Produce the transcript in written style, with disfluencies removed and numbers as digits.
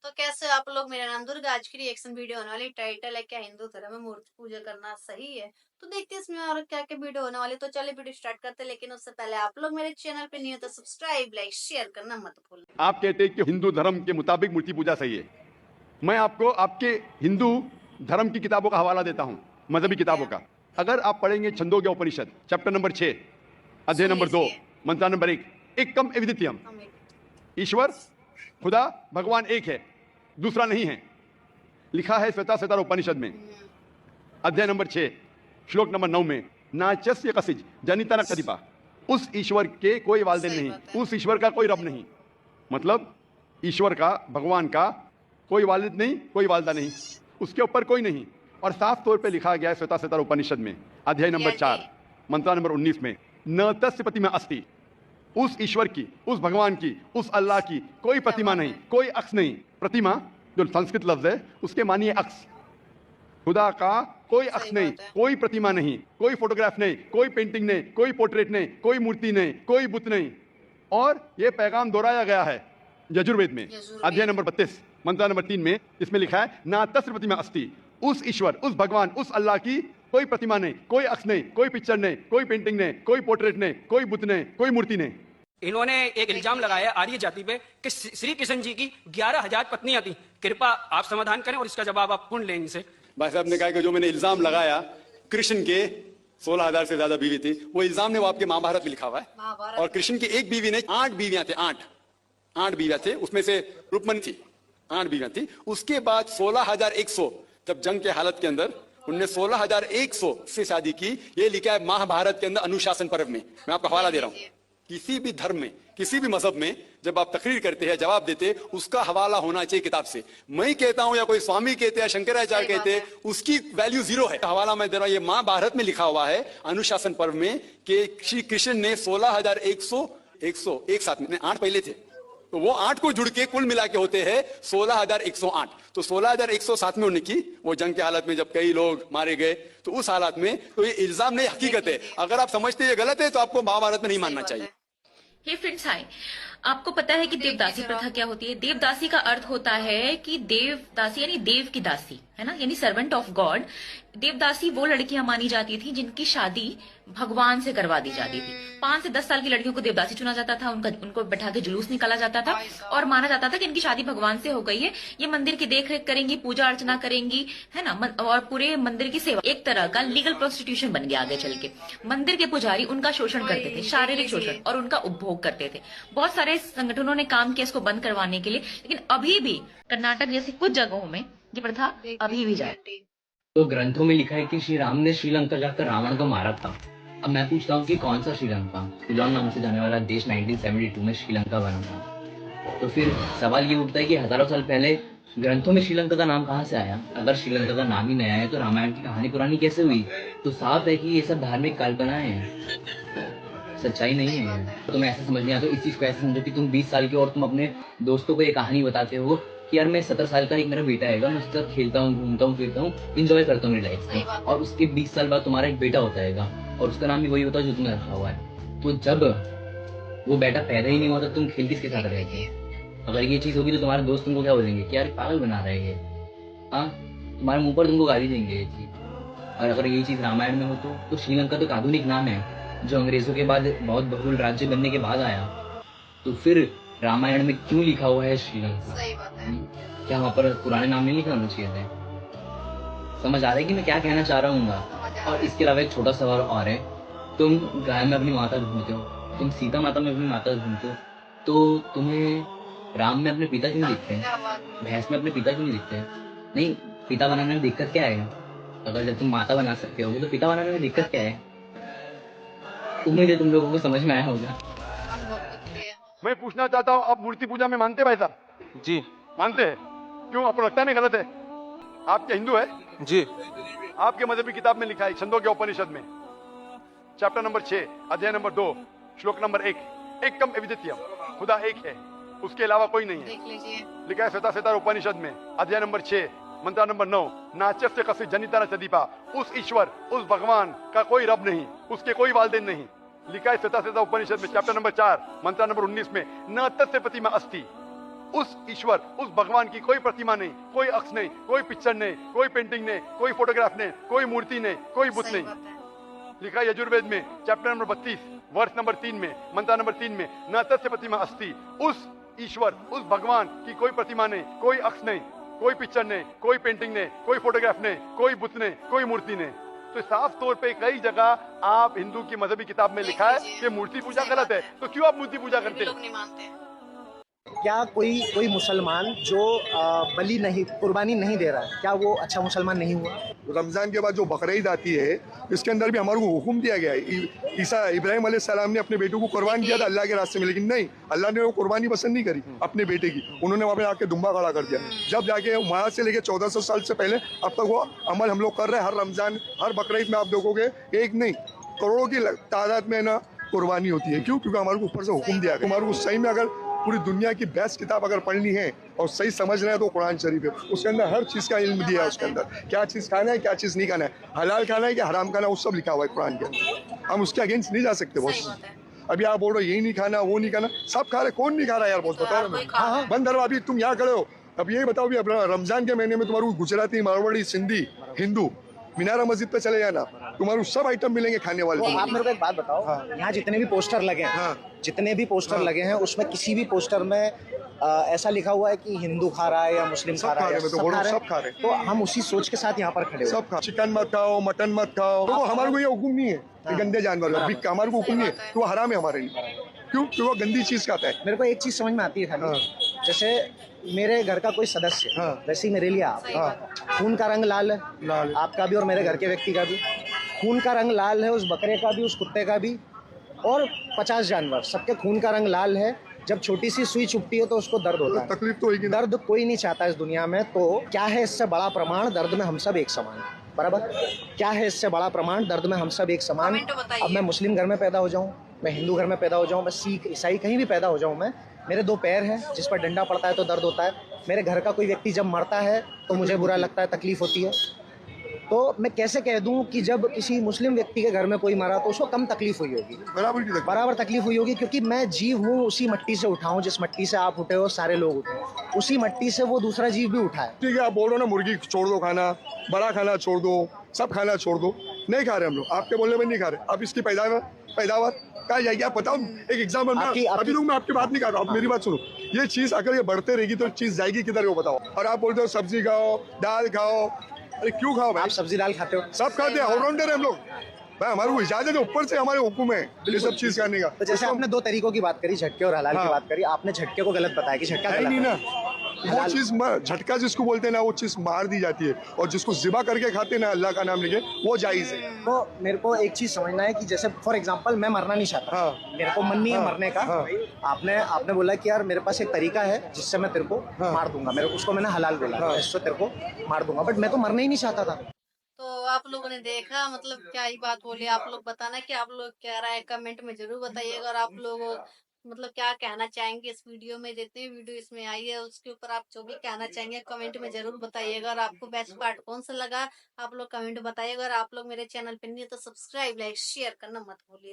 तो कैसे आप लोग? मेरा नाम दुर्गा। आज की रिएक्शन वीडियो होने वाली। टाइटल है क्या हिंदू धर्म में मूर्ति पूजा करना सही है? तो देखते हैं इसमें और क्या क्या वीडियो होने वाली। तो चलिए वीडियो स्टार्ट करते हैं, लेकिन उससे पहले आप लोग मेरे चैनल पे नहीं हो तो सब्सक्राइब, लाइक, शेयर करना मत भूलना। आप कहते हैं कि हिंदू धर्म के मुताबिक मूर्ति पूजा सही है। मैं आपको आपके हिंदू धर्म की किताबों का हवाला देता हूं, मजहबी किताबों का। अगर आप पढ़ेंगे छंदोग्य उपनिषद चैप्टर नंबर 6 अध्याय नंबर 2 मंत्र नंबर 1, एकम एविदित्यम, ईश्वर खुदा भगवान एक है, दूसरा नहीं है, लिखा है श्वेताश्वेतर उपनिषद में अध्याय नंबर 6 श्लोक नंबर 9 में, नाचस्य कसिज जनिता न कदिपा। उस ईश्वर के कोई वालदेन नहीं, उस ईश्वर का कोई रब नहीं। मतलब ईश्वर का, भगवान का कोई वालिद नहीं, कोई वालदा नहीं, उसके ऊपर कोई नहीं। और साफ तौर पे लिखा गया है श्वेताश्वेतर उपनिषद में अध्याय नंबर 4 मंत्र नंबर 19 में, न तस्य प्रतिमा अस्ति। उस ईश्वर की, उस भगवान की, उस अल्लाह की कोई प्रतिमा नहीं, कोई अक्स नहीं। प्रतिमा जो संस्कृत लफ्ज है उसके मानिए अक्स। खुदा का कोई अक्स नहीं, कोई प्रतिमा नहीं, कोई फोटोग्राफ नहीं, कोई पेंटिंग नहीं, कोई पोर्ट्रेट नहीं, कोई मूर्ति नहीं, कोई बुत नहीं। और यह पैगाम दोहराया गया है यजुर्वेद में अध्याय नंबर 32 मंत्र नंबर 3 में, इसमें लिखा है ना तस्य प्रतिमा अस्ति। उस ईश्वर, उस भगवान, उस अल्लाह की कोई प्रतिमा नहीं, कोई अक्स नहीं, कोई पिक्चर नहीं, कोई पेंटिंग नहीं, कोई पोर्ट्रेट नहीं, कोई बुत नहीं, कोई मूर्ति नहीं। इन्होंने एक इल्जाम लगाया आर्य जाति पे कि श्री कृष्ण जी की 11,000 पत्नियां थी। कृपा आप समाधान करें और इसका जवाब आप पूर्ण लें इनसे। भाई साहब ने कहा कि जो मैंने इल्जाम लगाया कृष्ण के 16,000 से ज्यादा बीवी थी, वो इल्जाम ने वो आपके महाभारत में लिखा हुआ है। और कृष्ण की एक बीवी ने 8 बीवियां थे, 8 बीवियां थे, उसमें से रुक्मणी थी, 8 बीवियां थी। उसके बाद 16,100 जब जंग के हालत के अंदर उनने 16,100 से शादी की। ये लिखा है महाभारत के अंदर अनुशासन पर्व में। मैं आपको हवाला दे रहा हूं। किसी भी धर्म में, किसी भी मजहब में जब आप तकरीर करते हैं, जवाब देते, उसका हवाला होना चाहिए किताब से। मैं कहता हूं या कोई स्वामी कहते हैं, शंकराचार्य कहते हैं, उसकी वैल्यू 0 है। हवाला मैं दे रहा हूं, ये महाभारत में लिखा हुआ है अनुशासन पर्व में कि श्री कृष्ण ने 16,100 एक साथ में 8 पहले थे, तो वो 8 को जुड़ के कुल मिला के होते हैं 16,108। तो 16,107 में उन्हें की वो जंग के हालत में जब कई लोग मारे गए, तो उस हालत में तो ये इल्जाम नहीं, हकीकत है। अगर आप समझते ये गलत है तो आपको महाभारत में नहीं मानना चाहिए। हे फ्रेंड्स, हाय। आपको पता है कि देवदासी प्रथा क्या होती है? देवदासी का अर्थ होता है कि देवदासी यानी देव की दासी, है ना, यानी सर्वेंट ऑफ गॉड। देवदासी वो लड़कियां मानी जाती थी जिनकी शादी भगवान से करवा दी जाती थी। 5 से 10 साल की लड़कियों को देवदासी चुना जाता था, उनको बैठा के जुलूस निकाला जाता था और माना जाता था कि इनकी शादी भगवान से हो गई है। ये मंदिर की देखरेख करेंगी, पूजा अर्चना करेंगी, है ना, और पूरे मंदिर की सेवा। एक तरह का लीगल प्रोस्टिट्यूशन बन गया आगे चल के। मंदिर के पुजारी उनका शोषण करते थे, शारीरिक शोषण, और उनका उपभोग करते थे। बहुत सारे संगठनों ने काम किया इसको बंद करवाने के लिए, लेकिन अभी भी कर्नाटक जैसी कुछ जगहों में ये प्रथा अभी भी जारी। तो ग्रंथों में लिखा है कि श्री राम ने श्रीलंका जाकर रावण को मारा था। अब मैं पूछता हूँ कि कौन सा श्रीलंका? सिलोन नाम से जाने वाला देश 1972 में श्रीलंका बना था। तो फिर सवाल ये उठता है कि हजारों साल पहले ग्रंथों में श्रीलंका का नाम कहाँ से आया? अगर श्रीलंका का नाम ही नया है तो रामायण की कहानी पुरानी कैसे हुई? तो साफ है कि ये सब धार्मिक कल्पनाएं हैं, सच्चाई नहीं है। तो मैं ऐसा समझ नहीं आता, इस चीज को ऐसे समझो कि तुम 20 साल के और तुम अपने दोस्तों को ये कहानी बताते हो कि यार मैं 17 साल का एक मेरा बेटा है, मैं उसके साथ खेलता हूँ, घूमता हूँ, फिरता हूँ, इंजॉय करता हूँ मेरी लाइफ में। और उसके 20 साल बाद तुम्हारा एक बेटा होता है और उसका नाम भी वही होता है जो तुमने रखा हुआ है। तो जब वो बेटा पैदा ही नहीं हुआ तो तुम खेल किसके साथ रहे थे? अगर ये चीज होगी तो तुम्हारे दोस्त तुमको क्या बोलेंगे कि यार पागल बना रहे हैं, हाँ, तुम्हारे मुंह पर तुमको गाली देंगे ये चीज। और अगर ये चीज रामायण में हो तो श्रीलंका तो एक आधुनिक नाम है जो अंग्रेजों के बाद बहुत बहुल राज्य बनने के बाद आया। तो फिर रामायण में क्यों लिखा हुआ है श्रीलंका? सही बात है। क्या वहाँ पर पुराने नाम नहीं लिखा होना चाहिए थे? समझ आ रहा है कि मैं क्या कहना चाह रहा हूँ? और इसके अलावा एक छोटा सवाल और है, तुम गाय में अपनी माता ढूंढते हो, तुम सीता माता में अपनी माता ढूंढते हो, तो तुम्हें राम में अपने पिता क्यों नहीं दिखते हैं? भैंस में अपने पिता क्यों नहीं दिखते हैं? नहीं, पिता बनाने में दिक्कत क्या है? अगर जब तुम माता बना सकते हो तो पिता बनाने में दिक्कत क्या है? उम्मीद है तुम लोगों को समझ में आया होगा। मैं पूछना चाहता हूं, आप मूर्ति पूजा में मानते भाई साहब? जी मानते हैं? क्यों, आपको लगता नहीं गलत है? आप क्या हिंदू है? जी आपके मजहबी किताब में लिखा है छंदोग्य उपनिषद में चैप्टर नंबर 6 अध्याय नंबर 2 श्लोक नंबर 1, एकम एविदित्यम, खुदा एक है, उसके अलावा कोई नहीं है। देख लीजिए, लिखा है श्वेताश्वेतर उपनिषद में अध्याय नंबर 6 मंत्र नंबर 9, नाचस्य कस्य जनिता न चदीपा। उस ईश्वर, उस भगवान का कोई रब नहीं, उसके कोई वालदेन नहीं। लिखा है श्वेताश्वेतर उपनिषद में चैप्टर नंबर 4 मंत्र नंबर 19 में, न तस्य प्रतिमा अस्ति। उस ईश्वर, उस भगवान की कोई प्रतिमा नहीं, कोई अक्ष नहीं, कोई पिक्चर नहीं, कोई पेंटिंग नहीं, कोई फोटोग्राफ नहीं, कोई मूर्ति नहीं, कोई बुत सही नहीं। बात है। लिखा है यजुर्वेद में चैप्टर नंबर 32 वर्ष नंबर 3 में, मंत्र नंबर 3 में, न तस्य प्रतिमा अस्ति। उस ईश्वर, उस भगवान की कोई प्रतिमा नहीं, कोई अक्ष नहीं, कोई पिक्चर नहीं, कोई पेंटिंग नहीं, कोई फोटोग्राफ नहीं, कोई बुत नहीं, कोई मूर्ति नहीं। तो साफ तौर पे कई जगह आप हिंदू की मजहबी किताब में लिखा है कि मूर्ति पूजा गलत है, तो क्यों आप मूर्ति पूजा करते ये हैं? लोग नहीं मानते हैं। क्या कोई मुसलमान जो बलि नहीं, कुर्बानी नहीं दे रहा है, क्या वो अच्छा मुसलमान नहीं हुआ? रमज़ान के बाद जो बकरीद आती है, इसके अंदर भी हमारे को हुक्म दिया गया है। ईसा इब्राहिम अलैहिस्सलाम ने अपने बेटे को कुर्बान किया था अल्लाह के रास्ते में, लेकिन नहीं, अल्लाह ने वो कुर्बानी पसंद नहीं करी अपने बेटे की। उन्होंने वहाँ पे आके दुम्बा खड़ा कर दिया। जब जाके वहाँ से लेके 1400 साल से पहले अब तक वो अमल हम लोग कर रहे हैं। हर रमज़ान, हर बकरीद में आप देखोगे एक नहीं करोड़ों की तादाद में ना कुर्बानी होती है। क्यों? क्योंकि हमारे को ऊपर से हुक्म दिया गया। हमारे को सही में अगर पूरी दुनिया की बेस्ट किताब अगर पढ़नी है और सही समझना है तो कुरान शरीफ है। उसके अंदर हर चीज़ का इल्म दिया है। उसके अंदर क्या चीज़ खाना है, क्या चीज़ नहीं खाना है, हलाल खाना है कि हराम खाना है, वो सब लिखा हुआ है कुरान के अंदर। हम उसके अगेंस्ट नहीं जा सकते सही बॉस। बात है। अभी आप बोल रहे हो यही नहीं खाना, वो नहीं खाना, सब खा रहे, कौन नहीं खा रहा यार बॉस? तो बताओ हर ना। कोई खा रहा है। बंद दरवा, अभी तुम यहाँ खड़े हो, अब ये बताओ भी अब रमजान के महीने में तुम्हारे को गुजराती, मारवाड़ी, सिंधी, हिंदू मीनारा मस्जिद पे चले जाना, तुम्हारे सब आइटम मिलेंगे खाने वाले। तो आप मेरे को एक बात बताओ, यहाँ जितने भी पोस्टर लगे हैं, हाँ। जितने भी पोस्टर लगे हैं, उसमें किसी भी पोस्टर में ऐसा लिखा हुआ है कि हिंदू खा रहा है या मुस्लिम सब खा रहा खा है? रहे हैं, मैं तो बोल रहा हूँ, सब खा रहे हैं। तो हम उसी सोच के साथ यहाँ पर खड़े हो। सब खा, चिकन मत खाओ, मटन मत खाओ, तो हमारे को ये हुक्म नहीं है कि गंदे जानवर है, हमारे को हुक्म नहीं है, तो वो हराम है हमारे लिए। क्यों? क्योंकि वो गंदी चीज खाता है। मेरे को एक चीज समझ में आती है खाली, जैसे मेरे घर का कोई सदस्य है, हाँ। वैसे ही मेरे लिए आप। सही बात है। खून का रंग लाल है, लाल है। आपका भी और मेरे घर के व्यक्ति का भी। खून का रंग लाल है उस बकरे का भी, उस कुत्ते का भी, और 50 जानवर, सबके खून का रंग लाल है। जब छोटी सी सुई चुभती है तो उसको दर्द होता है। तकलीफ तो होगी ना। दर्द कोई नहीं चाहता इस दुनिया में, तो क्या है इससे बड़ा प्रमाण? दर्द में हम सब एक समान हैं, बराबर? क्या है इससे बड़ा प्रमाण? दर्द में हम सब एक समान। कमेंट बताइए। अब मैं मुस्लिम घर में पैदा हो जाऊं, मैं हिंदू घर में पैदा हो जाऊं, मैं सिख ईसाई कहीं भी पैदा हो जाऊं, मैं, मेरे 2 पैर हैं जिस पर डंडा पड़ता है तो दर्द होता है। मेरे घर का कोई व्यक्ति जब मरता है तो मुझे बुरा लगता है, तकलीफ होती है। तो मैं कैसे कह दूं कि जब किसी मुस्लिम व्यक्ति के घर में कोई मरा तो उसको कम तकलीफ हुई होगी? बराबर की तकलीफ। बराबर तकलीफ हुई होगी, क्योंकि मैं जीव हूँ, उसी मट्टी से उठा हूँ, जिस मट्टी से आप उठे हो, सारे लोग उठे, उसी मट्टी से वो दूसरा जीव भी उठा है। ठीक है, आप बोल रहे हो ना मुर्गी छोड़ दो खाना, बड़ा खाना छोड़ दो, सब खाना छोड़ दो, नहीं खा रहे हम लोग, आपके बोलने में नहीं खा रहे। अब इसकी पैदावार कहाँ जाएगी आप बताओ? एक एग्जाम्पल, अभी तो मैं आपकी बात नहीं कर रहा हूँ, आप मेरी बात सुनो। ये चीज अगर ये बढ़ते रहेगी तो चीज जाएगी किधर, वो बताओ। और आप बोलते हो सब्जी खाओ, दाल खाओ, अरे क्यों खाओ भाई? आप सब्जी दाल खाते हो? सब खाते हैं, ऑलराउंडर है हम लोग भाई, हमारे को इजाजत है, ऊपर से हमारे हुक्म है ये सब चीज करने का। तो जैसे आपने 2 तरीकों की बात करी, झटके और हलाल की हाँ। बात करी, आपने झटके को गलत बताया कि झटका है ही गलत नहीं है। ना, वो चीज झटका जिसको बोलते हैं ना, वो चीज मार दी जाती है, और जिसको जिबा करके खाते हैं ना अल्लाह का नाम लेके, वो जायज है। तो मेरे को एक चीज समझना है कि जैसे फॉर एग्जांपल मैं मरना नहीं चाहता, हाँ। मेरे को मन नहीं है हाँ। मरने का। हाँ। आपने बोला कि यार मेरे पास एक तरीका है जिससे मैं तेरे को मार दूंगा, मेरे उसको मैंने हलाल बोला, हाँ। इससे तेरे को मार दूंगा, बट मैं तो मरना ही नहीं चाहता था। तो आप लोगों ने देखा, मतलब क्या ही बात बोली। आप लोग बताना कि आप लोग क्या राय कमेंट में जरूर बताइएगा, और आप लोग मतलब क्या कहना चाहेंगे इस वीडियो में, जितनी वीडियो इसमें आई है उसके ऊपर आप जो भी कहना चाहेंगे कमेंट में जरूर बताइएगा। और आपको बेस्ट पार्ट कौन सा लगा आप लोग कमेंट बताइएगा। और आप लोग मेरे चैनल पे नहीं है तो सब्सक्राइब, लाइक, शेयर करना मत भूलिएगा।